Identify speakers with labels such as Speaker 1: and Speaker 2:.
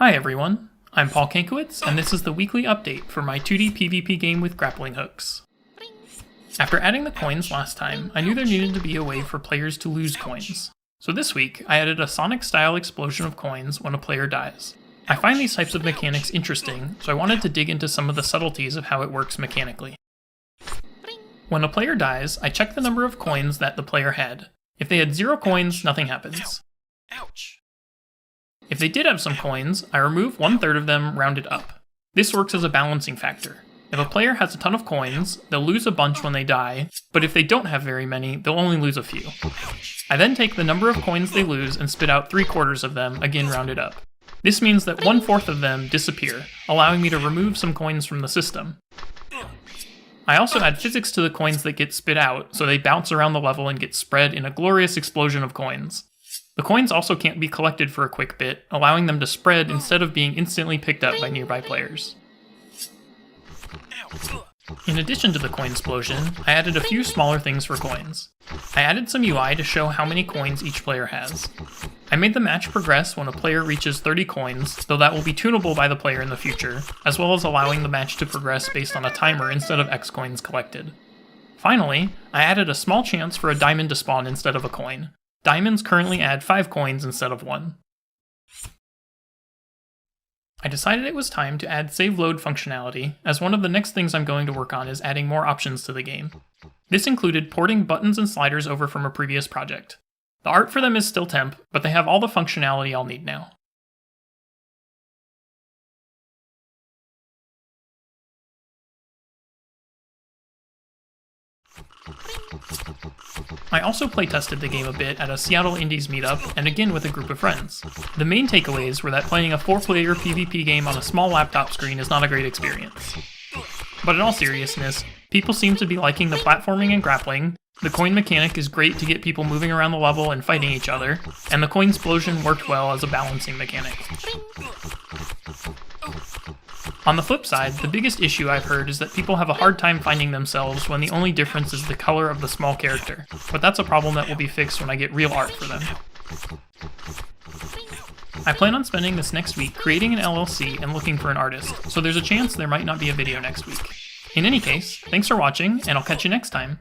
Speaker 1: Hi everyone, I'm Paul Kankowitz, and this is the weekly update for my 2D PvP game with grappling hooks. After adding the coins last time, I knew there needed to be a way for players to lose coins. So this week, I added a Sonic-style explosion of coins when a player dies. I find these types of mechanics interesting, so I wanted to dig into some of the subtleties of how it works mechanically. When a player dies, I check the number of coins that the player had. If they had 0 coins, nothing happens.
Speaker 2: Ouch.
Speaker 1: If they did have some coins, I remove 1/3 of them rounded up. This works as a balancing factor. If a player has a ton of coins, they'll lose a bunch when they die, but if they don't have very many, they'll only lose a few. I then take the number of coins they lose and spit out 3/4 of them, again rounded up. This means that 1/4 of them disappear, allowing me to remove some coins from the system. I also add physics to the coins that get spit out, so they bounce around the level and get spread in a glorious explosion of coins. The coins also can't be collected for a quick bit, allowing them to spread instead of being instantly picked up by nearby players. In addition to the Coinsplosion, I added a few smaller things for coins. I added some UI to show how many coins each player has. I made the match progress when a player reaches 30 coins, though that will be tunable by the player in the future, as well as allowing the match to progress based on a timer instead of X coins collected. Finally, I added a small chance for a diamond to spawn instead of a coin. Diamonds currently add 5 coins instead of 1. I decided it was time to add save load functionality, as one of the next things I'm going to work on is adding more options to the game. This included porting buttons and sliders over from a previous project. The art for them is still temp, but they have all the functionality I'll need now. I also playtested the game a bit at a Seattle Indies meetup, and again with a group of friends. The main takeaways were that playing a 4-player PvP game on a small laptop screen is not a great experience. But in all seriousness, people seem to be liking the platforming and grappling, the coin mechanic is great to get people moving around the level and fighting each other, and the Coinsplosion worked well as a balancing mechanic. On the flip side, the biggest issue I've heard is that people have a hard time finding themselves when the only difference is the color of the small character, but that's a problem that will be fixed when I get real art for them. I plan on spending this next week creating an LLC and looking for an artist, so there's a chance there might not be a video next week. In any case, thanks for watching, and I'll catch you next time.